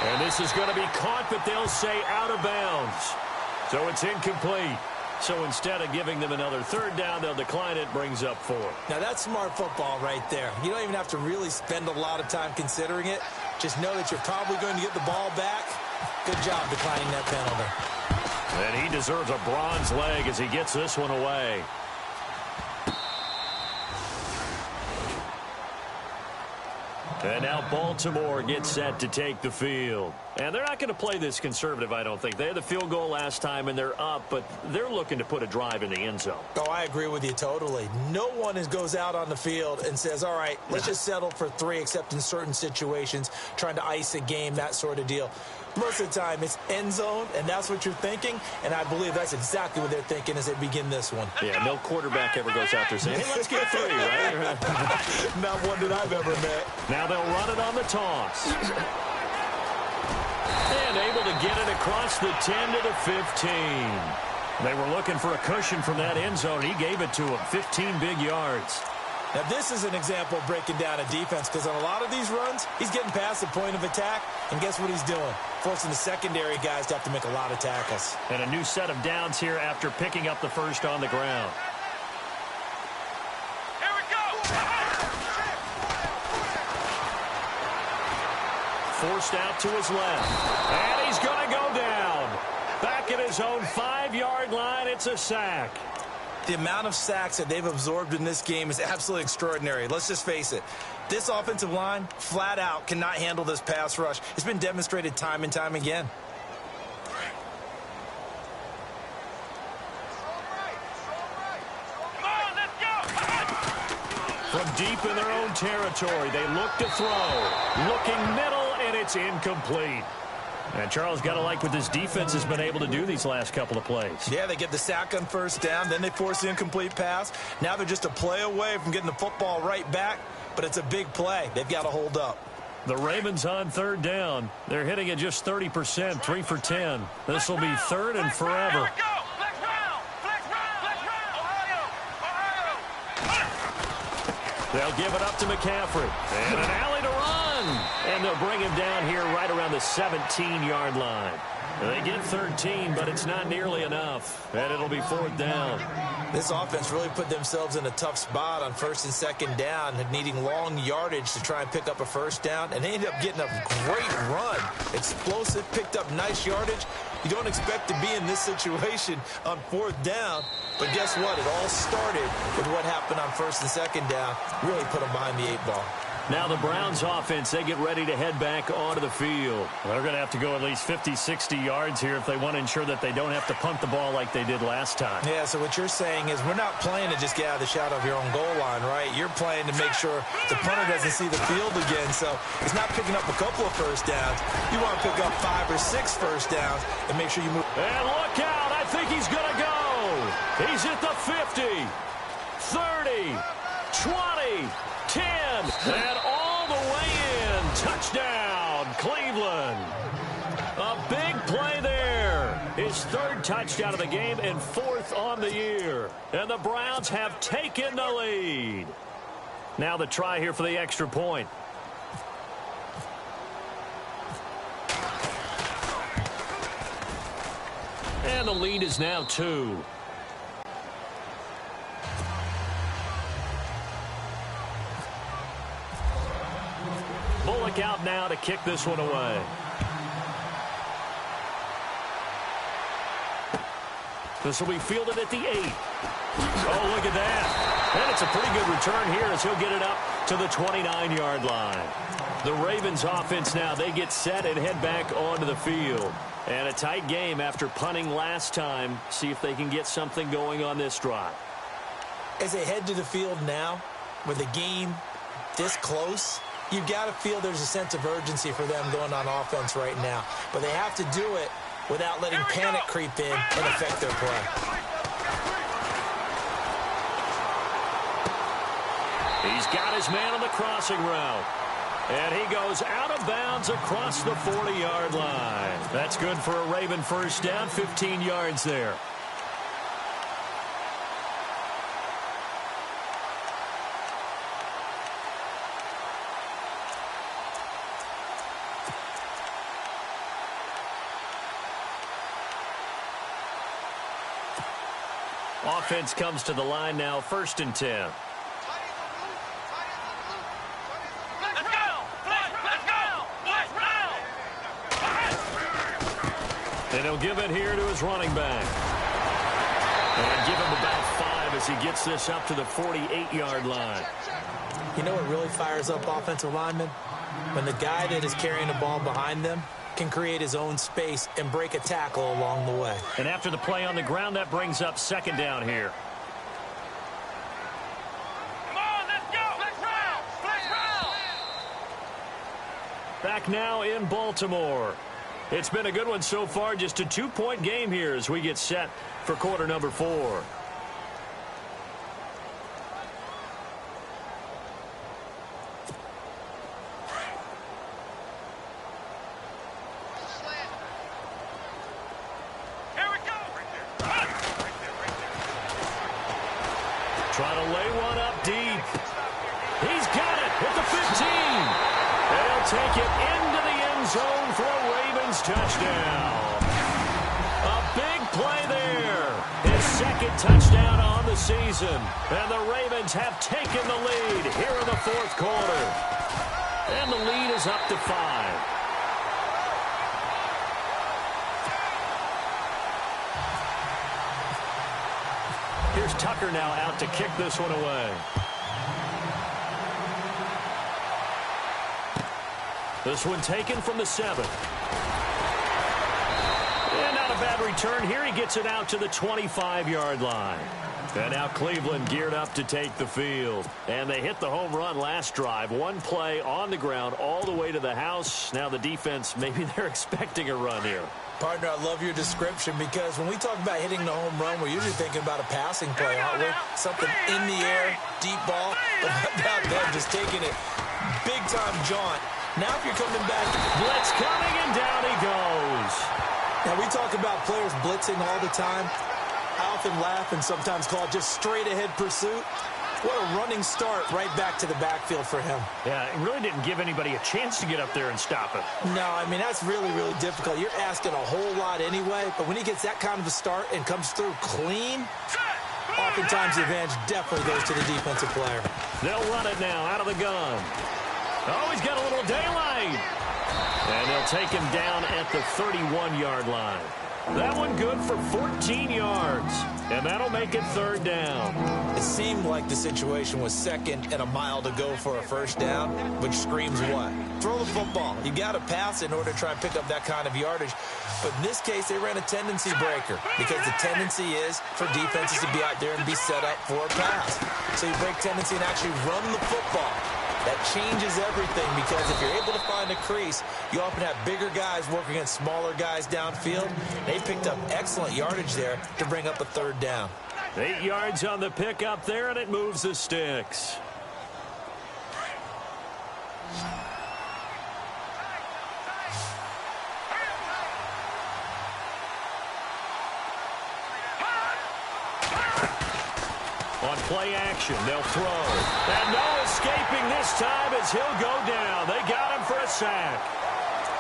And this is going to be caught, but they'll say out of bounds. So it's incomplete. So instead of giving them another 3rd down, they'll decline it, brings up 4. Now that's smart football right there. You don't even have to really spend a lot of time considering it. Just know that you're probably going to get the ball back. Good job declining that penalty. And he deserves a bronze leg as he gets this one away. And now Baltimore gets set to take the field. And they're not going to play this conservative, I don't think. They had the field goal last time, and they're up, but they're looking to put a drive in the end zone. Oh, I agree with you totally. No one goes out on the field and says, all right, let's just settle for 3, except in certain situations, trying to ice a game, that sort of deal. Most of the time, it's end zone, and that's what you're thinking, and I believe that's exactly what they're thinking as they begin this one. Yeah, no quarterback ever goes out there saying, hey, let's get 3, right? Not one that I've ever met. Now they'll run it on the toss. And able to get it across the 10 to the 15. They were looking for a cushion from that end zone. He gave it to him, 15 big yards. Now, this is an example of breaking down a defense because on a lot of these runs, he's getting past the point of attack, and guess what he's doing? Forcing the secondary guys to have to make a lot of tackles. And a new set of downs here after picking up the first on the ground. Here we go. Forced out to his left. And he's going to go down. Back at his own 5-yard line, it's a sack. The amount of sacks that they've absorbed in this game is absolutely extraordinary. Let's just face it. This offensive line, flat out, cannot handle this pass rush. It's been demonstrated time and time again. Come on, let's go. From deep in their own territory, they look to throw. Looking middle, and it's incomplete. And Charles, got to like what this defense has been able to do these last couple of plays. Yeah, they get the sack on first down, then they force the incomplete pass. Now they're just a play away from getting the football right back, but it's a big play. They've got to hold up. The Ravens on third down. They're hitting at just 30%, 3 for 10. This will be third and forever. They'll give it up to McCaffrey. And an alley to run. And they'll bring him down here right around the 17-yard line. They get 13, but it's not nearly enough. And it'll be fourth down. This offense really put themselves in a tough spot on first and second down, needing long yardage to try and pick up a first down. And they ended up getting a great run. Explosive, picked up nice yardage. You don't expect to be in this situation on fourth down. But guess what? It all started with what happened on first and second down. Really put them behind the 8-ball. Now the Browns offense, they get ready to head back onto the field. They're going to have to go at least 50, 60 yards here if they want to ensure that they don't have to punt the ball like they did last time. Yeah, so what you're saying is we're not playing to just get out of the shadow of your own goal line, right? You're playing to make sure the punter doesn't see the field again. So it's not picking up a couple of first downs. You want to pick up 5 or 6 first downs and make sure you move. And look out. I think he's going to go. He's at the 50, 30, 20, 10, and all the way in. Touchdown, Cleveland. A big play there. His third touchdown of the game and fourth on the year. And the Browns have taken the lead. Now the try here for the extra point. And the lead is now 2. Bullock out now to kick this one away. This will be fielded at the 8. Oh, look at that. And it's a pretty good return here as he'll get it up to the 29-yard line. The Ravens offense now, they get set and head back onto the field. And a tight game after punting last time. See if they can get something going on this drive. As they head to the field now, with the game this close, you've got to feel there's a sense of urgency for them going on offense right now. But they have to do it without letting panic creep in and affect their play. He's got his man on the crossing route. And he goes out of bounds across the 40-yard line. That's good for a Raven first down, 15 yards there. Offense comes to the line now, 1st and 10. And he'll give it here to his running back. And give him about 5 as he gets this up to the 48-yard line. You know what really fires up offensive linemen? When the guy that is carrying the ball behind them can create his own space and break a tackle along the way. And after the play on the ground, that brings up 2nd down here. Come on, let's go. Flex round. Flex round. Back now in Baltimore. It's been a good one so far. Just a 2-point game here as we get set for quarter number 4. Trying to lay one up deep. He's got it at the 15. They'll take it into the end zone for a Ravens touchdown. A big play there. His 2nd touchdown on the season. And the Ravens have taken the lead here in the 4th quarter. And the lead is up to 5. Here's Tucker now out to kick this one away. This one taken from the 7. And not a bad return here. He gets it out to the 25-yard line. And now Cleveland geared up to take the field. And they hit the home run last drive. One play on the ground all the way to the house. Now the defense, maybe they're expecting a run here. Partner, I love your description because when we talk about hitting the home run, we're usually thinking about a passing play, aren't we? Something in the air, deep ball. But how about them just taking it big-time jaunt. Now if you're coming back, blitz coming, and down he goes. Now we talk about players blitzing all the time. I often laugh and sometimes call it just straight-ahead pursuit. What a running start right back to the backfield for him. Yeah, it really didn't give anybody a chance to get up there and stop him. No, I mean, that's really, really difficult. You're asking a whole lot anyway, but when he gets that kind of a start and comes through clean, oftentimes the advantage definitely goes to the defensive player. They'll run it now out of the gun. Oh, he's got a little daylight. And they'll take him down at the 31-yard line. That one good for 14 yards. And that'll make it third down. It seemed like the situation was second and a mile to go for a first down, which screams what? Throw the football. You got to pass in order to try and pick up that kind of yardage. But in this case, they ran a tendency breaker because the tendency is for defenses to be out there and be set up for a pass. So you break tendency and actually run the football. That changes everything because if you're able to find a crease, you often have bigger guys working against smaller guys downfield. They picked up excellent yardage there to bring up a third down. 8 yards on the pickup there, and it moves the sticks. On play action, they'll throw. And no escaping this time as he'll go down. They got him for a sack.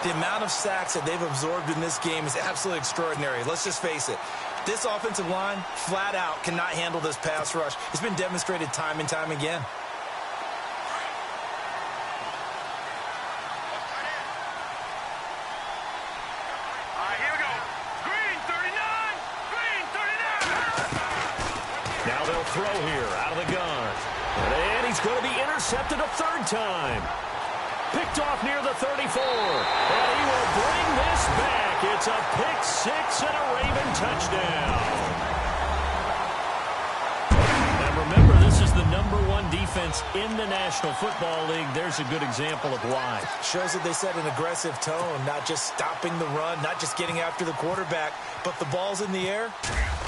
The amount of sacks that they've absorbed in this game is absolutely extraordinary. Let's just face it. This offensive line, flat out, cannot handle this pass rush. It's been demonstrated time and time again. All right, here we go. Green 39. Green 39. Now they'll throw here out of the gun. And he's going to be intercepted a third time. Picked off near the 34. And he will bring this back. It's a pick six and a Raven touchdown. And remember, this is the #1 defense in the National Football League. There's a good example of why. Shows that they set an aggressive tone, not just stopping the run, not just getting after the quarterback, but the ball's in the air.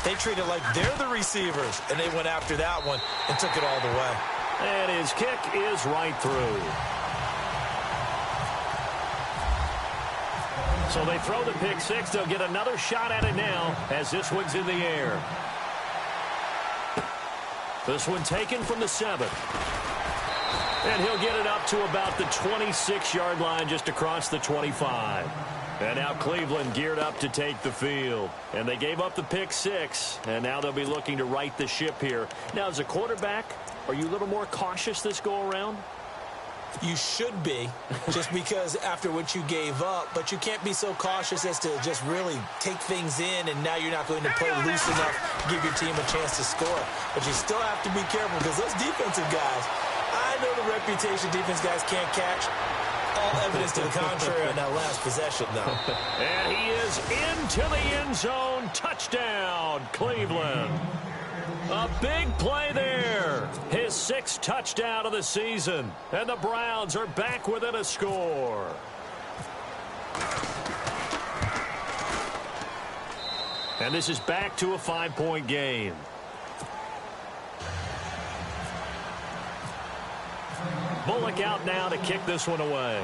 They treat it like they're the receivers, and they went after that one and took it all the way. And his kick is right through. So they throw the pick six. They'll get another shot at it now as this one's in the air. This one taken from the 7. And he'll get it up to about the 26-yard line, just across the 25. And now Cleveland geared up to take the field. And they gave up the pick six. And now they'll be looking to right the ship here. Now, as a quarterback, are you a little more cautious this go-around? You should be, just because after what you gave up, but you can't be so cautious as to just really take things in, and now you're not going to play loose enough to give your team a chance to score. But you still have to be careful because those defensive guys, I know the reputation defense guys can't catch. All evidence to the contrary on that last possession, though. And he is into the end zone. Touchdown, Cleveland. A big play there. His 6th touchdown of the season. And the Browns are back within a score. And this is back to a 5-point game. Bullock out now to kick this one away.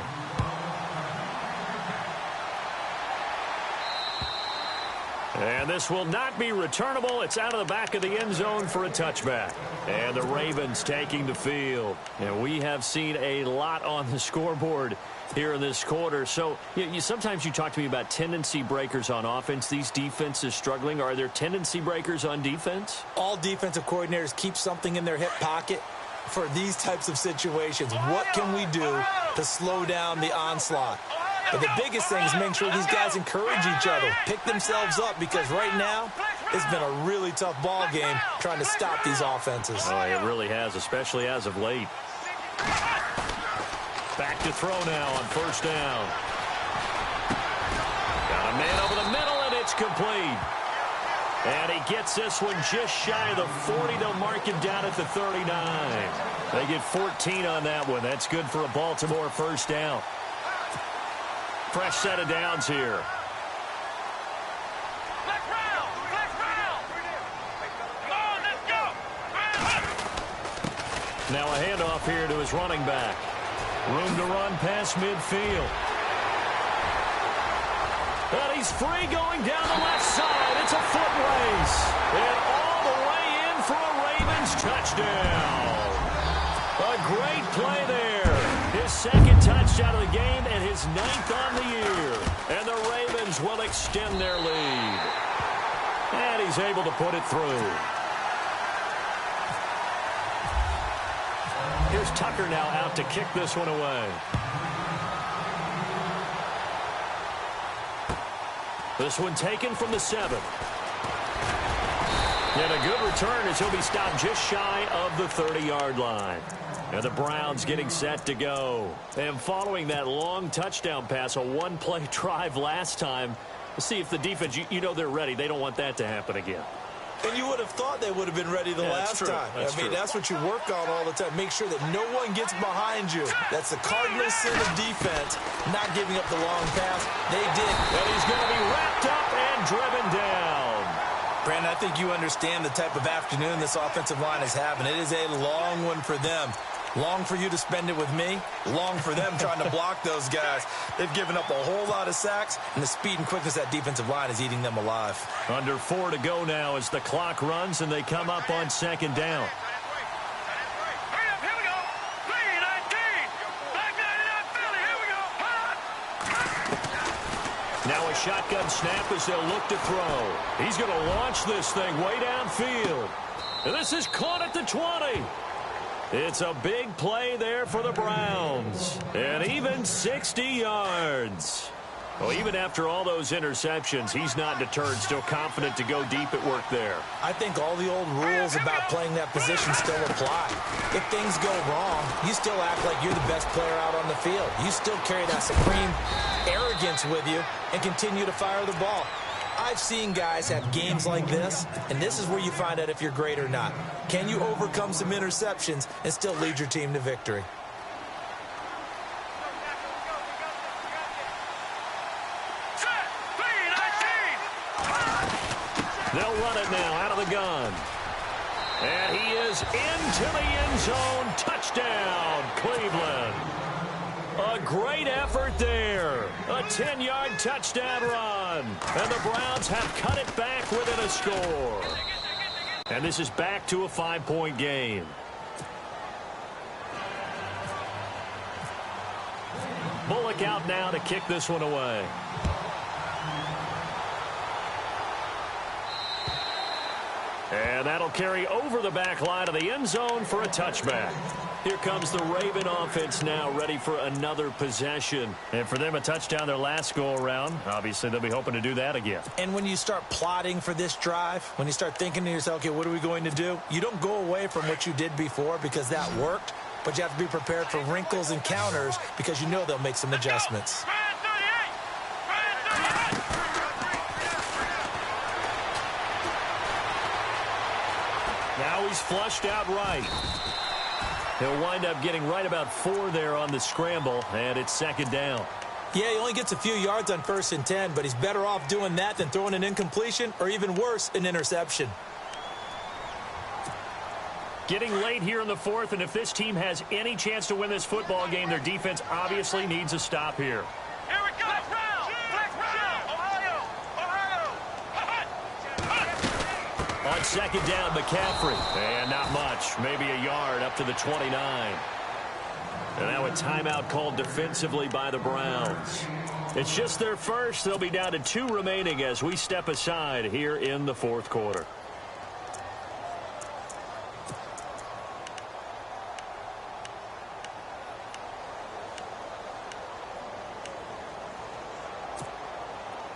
And this will not be returnable. It's out of the back of the end zone for a touchback. And the Ravens taking the field. And we have seen a lot on the scoreboard here in this quarter. So sometimes you talk to me about tendency breakers on offense. These defenses struggling. Are there tendency breakers on defense? All defensive coordinators keep something in their hip pocket for these types of situations. What can we do to slow down the onslaught? But the biggest thing is making sure these guys encourage each other, pick themselves up, because right now it's been a really tough ball game trying to stop these offenses. Oh, it really has, especially as of late. Back to throw now on first down. Got a man over the middle, and it's complete. And he gets this one just shy of the 40. They'll mark him down at the 39. They get 14 on that one. That's good for a Baltimore first down. Fresh set of downs here. Flex round! Flex round! Come on, let's go! Now a handoff here to his running back. Room to run past midfield. And he's free going down the left side. It's a foot race. And all the way in for a Ravens touchdown. A great play there. His second touchdown of the game and his 9th on the year. And the Ravens will extend their lead. And he's able to put it through. Here's Tucker now out to kick this one away. This one taken from the 7. And a good return as he'll be stopped just shy of the 30-yard line. And the Browns getting set to go. And following that long touchdown pass, a one-play drive last time, we'll see if the defense, you know they're ready. They don't want that to happen again. And you would have thought they would have been ready the last time. That's what you work on all the time. Make sure that no one gets behind you. That's the cardinal sin of defense, not giving up the long pass. They did. And he's going to be wrapped up and driven down. Brandon, I think you understand the type of afternoon this offensive line is having. It is a long one for them. Long for you to spend it with me. Long for them trying to block those guys. They've given up a whole lot of sacks, and the speed and quickness of that defensive line is eating them alive. Under 4 to go now as the clock runs, and they come up on second down. Hurry up, here we go. 3-19. Black 99 Philly, here we go. Now a shotgun snap as they'll look to throw. He's going to launch this thing way downfield. And this is caught at the 20. It's a big play there for the Browns. And even 60 yards. Well, even after all those interceptions, he's not deterred, still confident to go deep at work there. I think all the old rules about playing that position still apply. If things go wrong, you still act like you're the best player out on the field. You still carry that supreme arrogance with you and continue to fire the ball. I've seen guys have games like this, and this is where you find out if you're great or not. Can you overcome some interceptions and still lead your team to victory? They'll run it now out of the gun. And he is into the end zone. Touchdown, Cleveland. A great effort there. A 10-yard touchdown run. And the Browns have cut it back within a score. And this is back to a 5-point game. Bullock out now to kick this one away. And that'll carry over the back line of the end zone for a touchback. Here comes the Raven offense now, ready for another possession. And for them, a touchdown their last go-around. Obviously, they'll be hoping to do that again. And when you start plotting for this drive, when you start thinking to yourself, okay, what are we going to do? You don't go away from what you did before because that worked, but you have to be prepared for wrinkles and counters because you know they'll make some adjustments. Now he's flushed out right. He'll wind up getting right about 4 there on the scramble, and it's second down. Yeah, he only gets a few yards on 1st and 10, but he's better off doing that than throwing an incompletion or even worse, an interception. Getting late here in the 4th, and if this team has any chance to win this football game, their defense obviously needs a stop here. Here we go. Flex round. Flex round. Ohio. On second down, McCaffrey. And not much. Maybe a yard up to the 29. And now a timeout called defensively by the Browns. It's just their first. They'll be down to 2 remaining as we step aside here in the 4th quarter.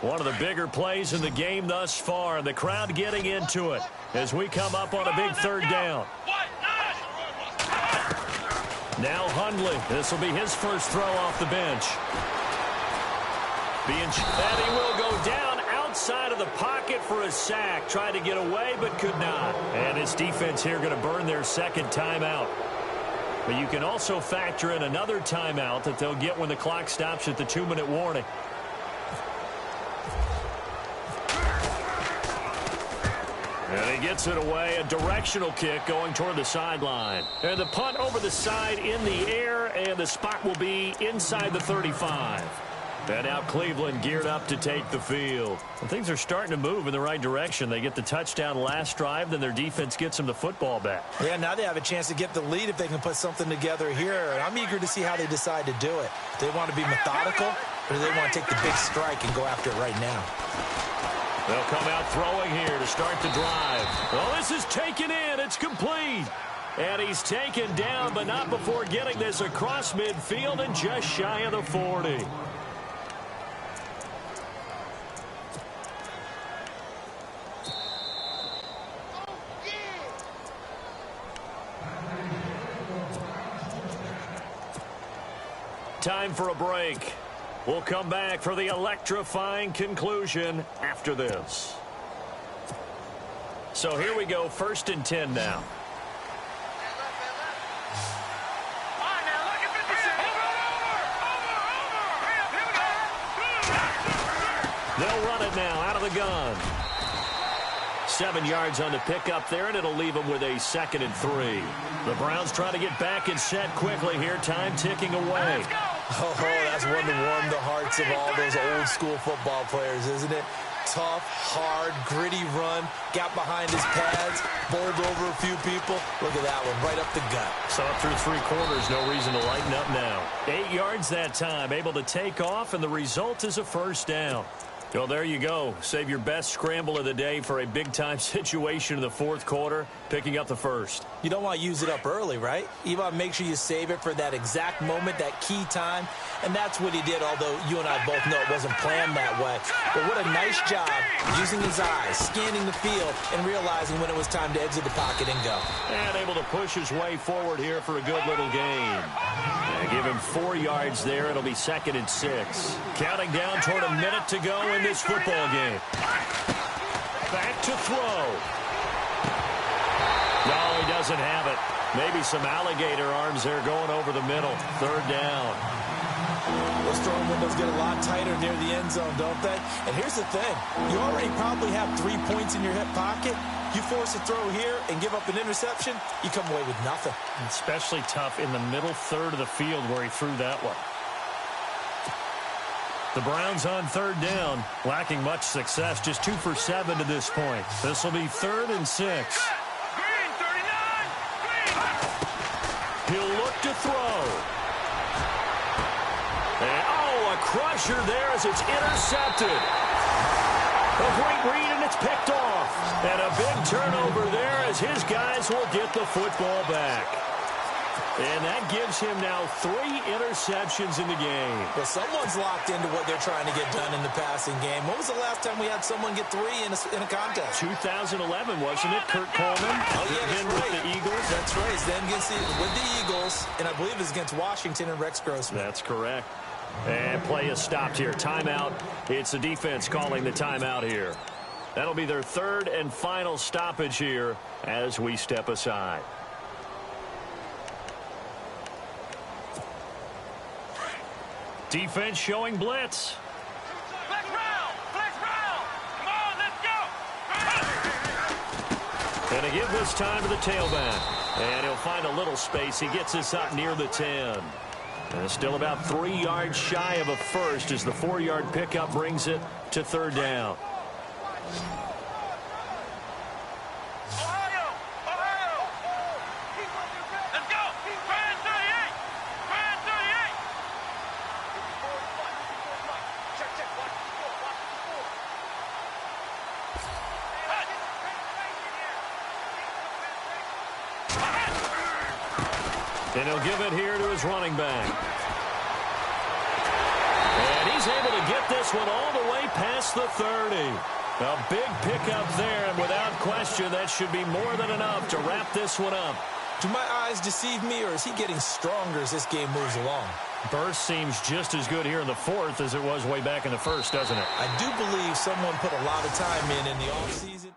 One of the bigger plays in the game thus far. The crowd getting into it as we come up on a big 3rd down. Now Hundley. This will be his first throw off the bench. And he will go down inside of the pocket for a sack. Tried to get away, but could not. And his defense here going to burn their second timeout. But you can also factor in another timeout that they'll get when the clock stops at the 2-minute warning. And he gets it away, a directional kick going toward the sideline. And the punt over the side in the air, and the spot will be inside the 35. And now Cleveland geared up to take the field. And things are starting to move in the right direction. They get the touchdown last drive, then their defense gets them the football back. Yeah, now they have a chance to get the lead if they can put something together here. And I'm eager to see how they decide to do it. Do they want to be methodical, or do they want to take the big strike and go after it right now? They'll come out throwing here to start the drive. Well, this is taken in. It's complete. And he's taken down, but not before getting this across midfield and just shy of the 40. Time for a break. We'll come back for the electrifying conclusion after this. So here we go, 1st and 10 now. They'll run it now out of the gun. 7 yards on the pickup there, and it'll leave them with a 2nd and 3. The Browns trying to get back and set quickly here. Time ticking away. Oh, that's one to warm the hearts of all those old-school football players, isn't it? Tough, hard, gritty run. Got behind his pads, bowled over a few people. Look at that one, right up the gut. Saw it through 3 quarters, no reason to lighten up now. 8 yards that time, able to take off, and the result is a 1st down. Well, there you go. Save your best scramble of the day for a big-time situation in the 4th quarter, picking up the 1st. You don't want to use it up early, right? You want to make sure you save it for that exact moment, that key time, and that's what he did, although you and I both know it wasn't planned that way. But what a nice job using his eyes, scanning the field, and realizing when it was time to exit the pocket and go. And able to push his way forward here for a good little gain. And give him 4 yards there. It'll be 2nd and 6. Counting down toward a minute to go in this football game. Back to throw. No, he doesn't have it. Maybe some alligator arms there going over the middle. 3rd down. Those throwing windows get a lot tighter near the end zone, don't they? And here's the thing. You already probably have 3 points in your hip pocket. You force a throw here and give up an interception, you come away with nothing. Especially tough in the middle 3rd of the field where he threw that one. The Browns on 3rd down, lacking much success, just 2 for 7 to this point. This will be 3rd and 6. Green, 39. Green. He'll look to throw. And, a crusher there as it's intercepted. A great read, and it's picked off. And a big turnover there as his guys will get the football back. And that gives him now 3 interceptions in the game. Well, someone's locked into what they're trying to get done in the passing game. When was the last time we had someone get 3 in a contest? 2011, wasn't it? Kurt Coleman. Oh, yeah, that's right. With the Eagles. That's right. Then with the Eagles, and I believe it's against Washington and Rex Grossman. That's correct. And play is stopped here. Timeout. It's the defense calling the timeout here. That'll be their 3rd and final stoppage here as we step aside. Defense showing blitz. Flex round. Flex round. Come on, let's go. And to give this time to the tailback. And he'll find a little space. He gets this up near the 10. And still about 3 yards shy of a 1st as the 4-yard pickup brings it to 3rd down. Ohio. Let's go. Grand 38. Grand 38. And he'll give it here to his running back. And he's able to get this one all the way past the 30. A big pickup there, and without question, that should be more than enough to wrap this one up. Do my eyes deceive me, or is he getting stronger as this game moves along? Burst seems just as good here in the fourth as it was way back in the first, doesn't it? I do believe someone put a lot of time in the offseason.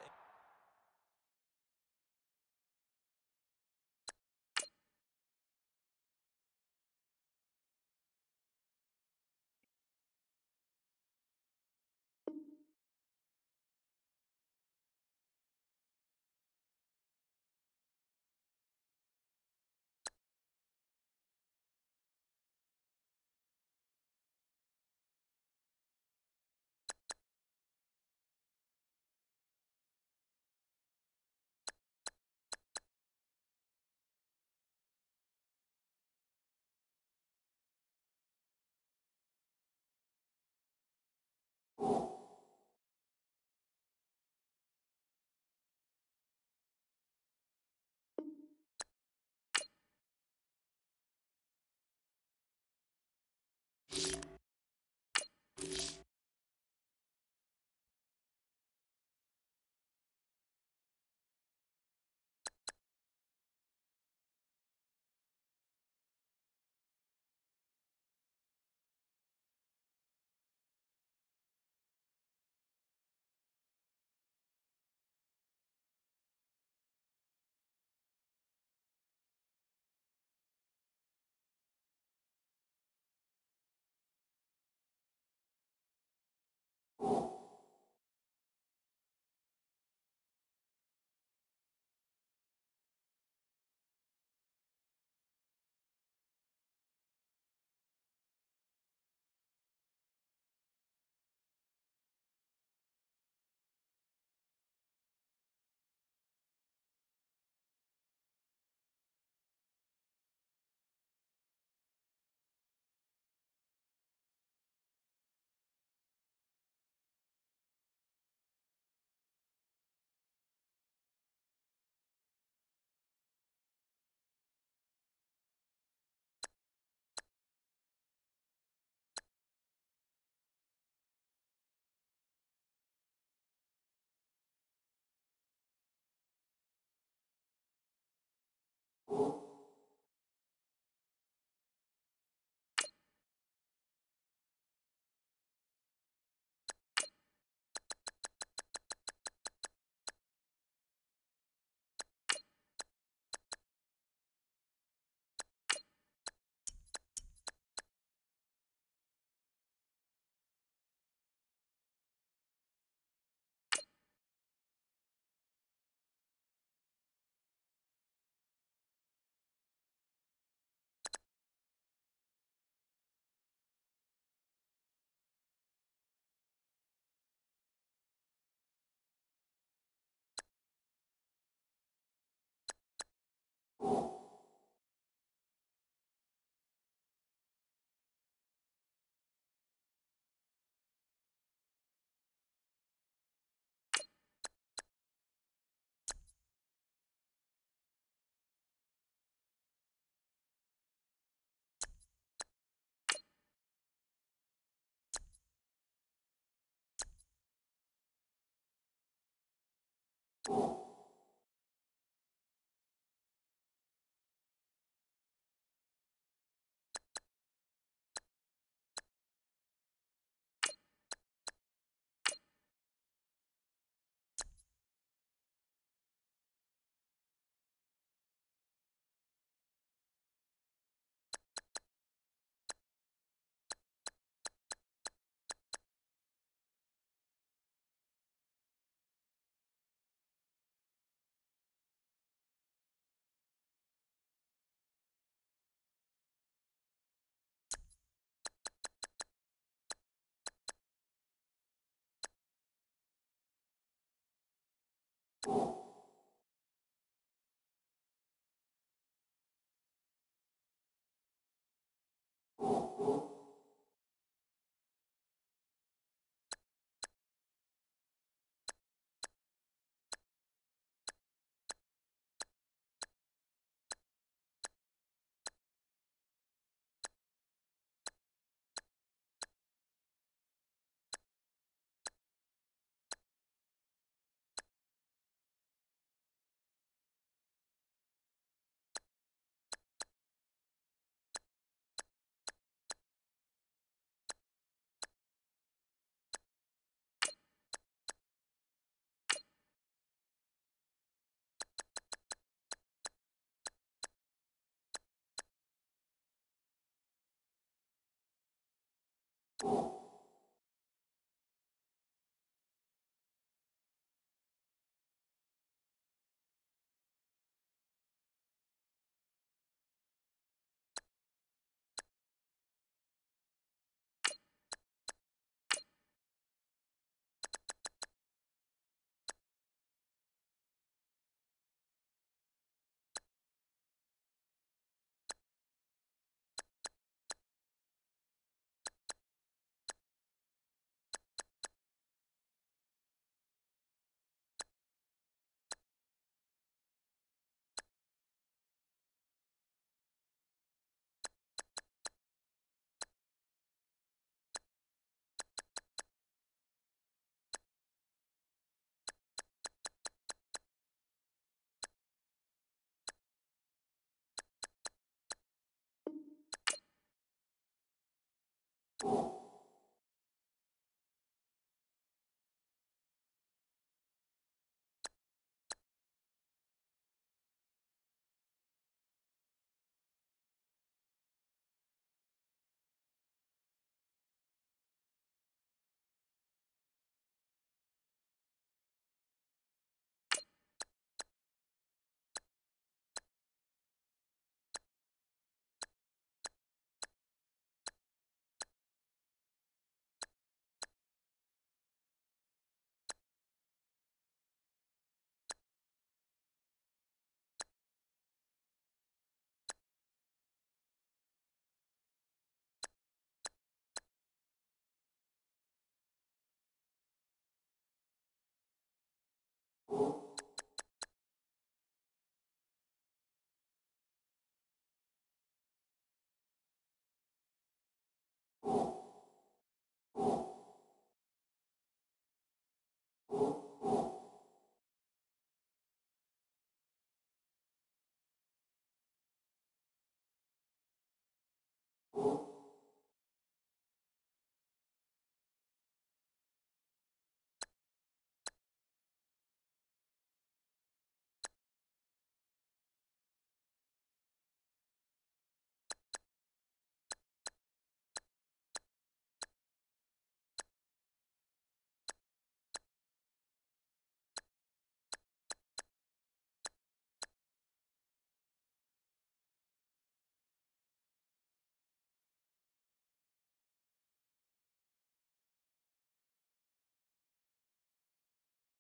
you